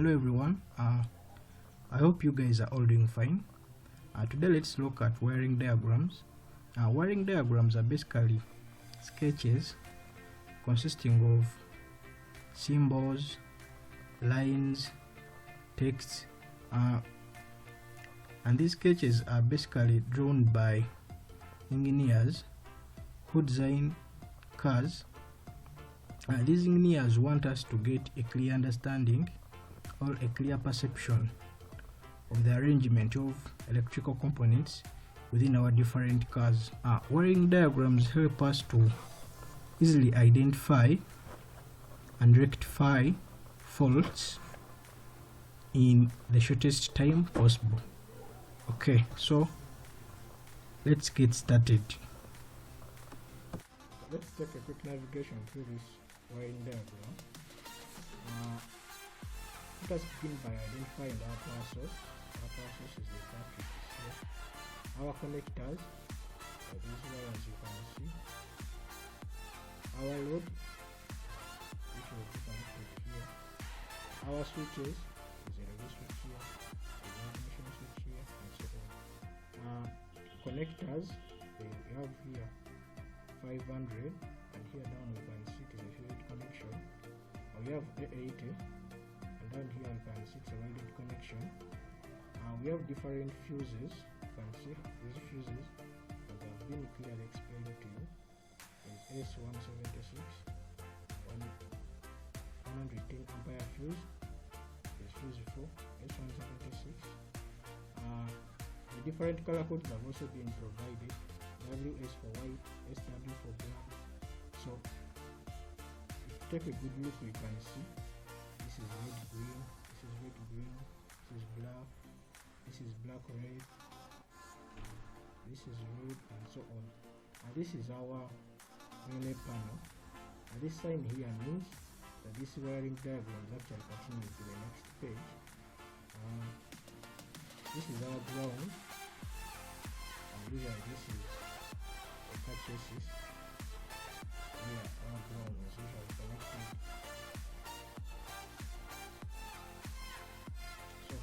Hello everyone, I hope you guys are all doing fine. Today let's look at wiring diagrams. Wiring diagrams are basically sketches consisting of symbols, lines, text, and these sketches are basically drawn by engineers who design cars. These engineers want us to get a clear understanding or a clear perception of the arrangement of electrical components within our different cars. Wiring diagrams help us to easily identify and rectify faults in the shortest time possible. Okay, so let's get started. Let's take a quick navigation through this wiring diagram. Let us begin by identifying our power source. Our power source is the battery. Our connectors, these wires you can see. Our load, which will be connected here. Our switches, is a relay switch here, a ignition switch here, and so on. Connectors, we have here 500, and here down we can see it is a fused connection. We have A80, and down here you can see it's a wired connection. We have different fuses. You can see these fuses that have been clearly explained to you. There's S176, 110 ampere fuse. There's fuse 4, S176. The different color codes have also been provided. WS for white, SW for black. So if you take a good look, you can see this is red green, this is red green, this is black, this is black red, this is red, and so on. And this is our relay panel. And this sign here means that this wiring diagram is actually continuing to the next page. This is our ground, and usually this is a chassis. Here our ground is usually connected. So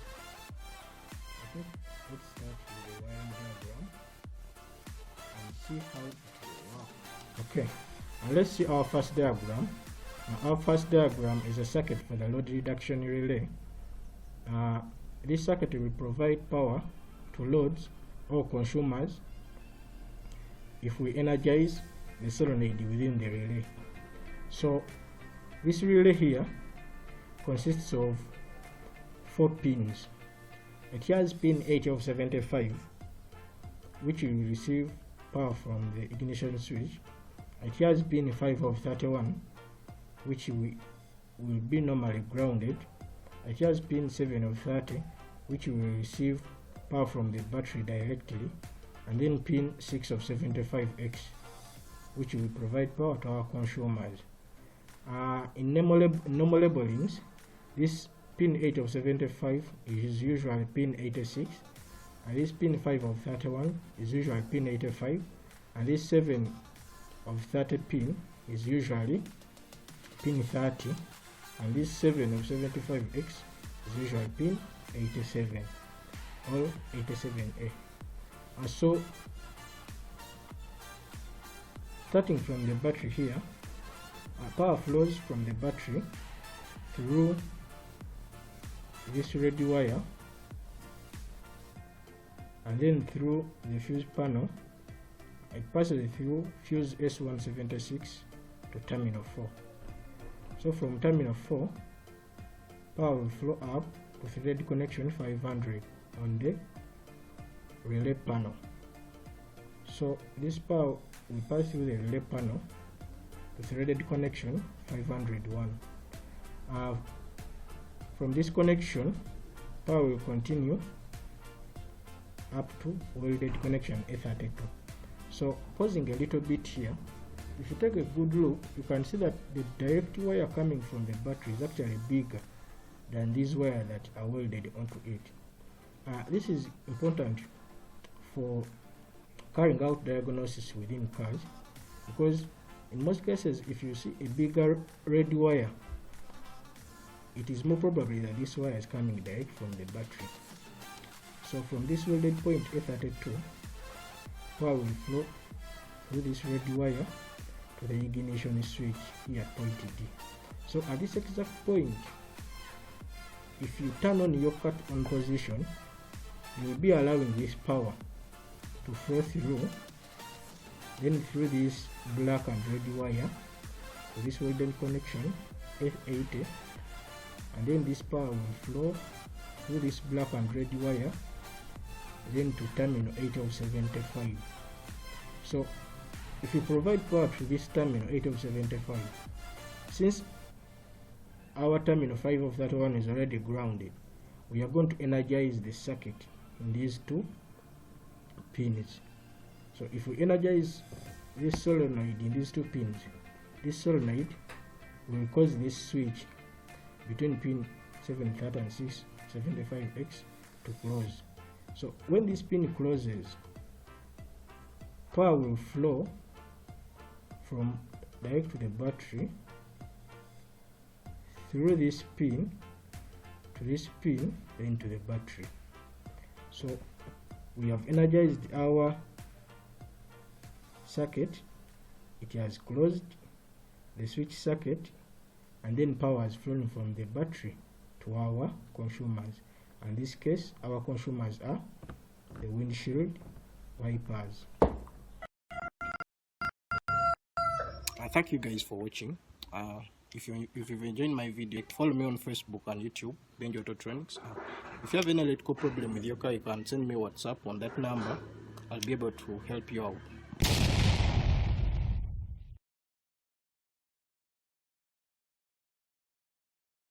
I think let's start with the wiring diagram and see how it will work. Okay, and let's see our first diagram. Our first diagram is a circuit for the load reduction relay. This circuit will provide power to loads or consumers if we energize the solenoid within the relay. So this relay here consists of 4 pins. It has pin 80 of 75, which will receive power from the ignition switch. It has pin 5 of 31, which will be normally grounded. It has pin 7 of 30, which will receive power from the battery directly, and then pin 6 of 75X, which will provide power to our consumers. In normal labelings, this pin 8 of 75 is usually pin 86, and this pin 5 of 31 is usually pin 85, and this 7 of 30 pin is usually pin 30, and this 7 of 75X is usually pin 87 or 87A. And so starting from the battery here, power flows from the battery through this red wire and then through the fuse panel. It passes through fuse S176 to terminal 4. So from terminal 4, power will flow up to thread connection 500 on the relay panel. So this power will pass through the relay panel to threaded connection 501. From this connection, power will continue up to welded connection A32. So pausing a little bit here, if you take a good look, you can see that the direct wire coming from the battery is actually bigger than these wires that are welded onto it. This is important for carrying out diagnosis within cars, because in most cases if you see a bigger red wire it is more probably that this wire is coming direct from the battery. So from this welded point A32, power will flow through this red wire to the ignition switch here at point D. So at this exact point, if you turn on your cut on position, you will be allowing this power to flow through, then through this black and red wire to this welded connection F80, and then this power will flow through this black and red wire then to terminal 8 of 75. So if you provide power to this terminal 8 of 75, since our terminal 5 of that one is already grounded, we are going to energize the circuit in these two pins. So if we energize this solenoid in these two pins, this solenoid will cause this switch between pin 730 and 675X to close. So when this pin closes, power will flow from direct to the battery through this pin to this pin, then to the battery. So we have energized our circuit, it has closed the switch circuit, and then power has flown from the battery to our consumers. In this case, our consumers are the windshield wipers. I thank you guys for watching. If you've enjoyed my video, follow me on Facebook and YouTube, Benji Autotronics. If you have any electrical problem with your car, you can send me WhatsApp on that number. I'll be able to help you out.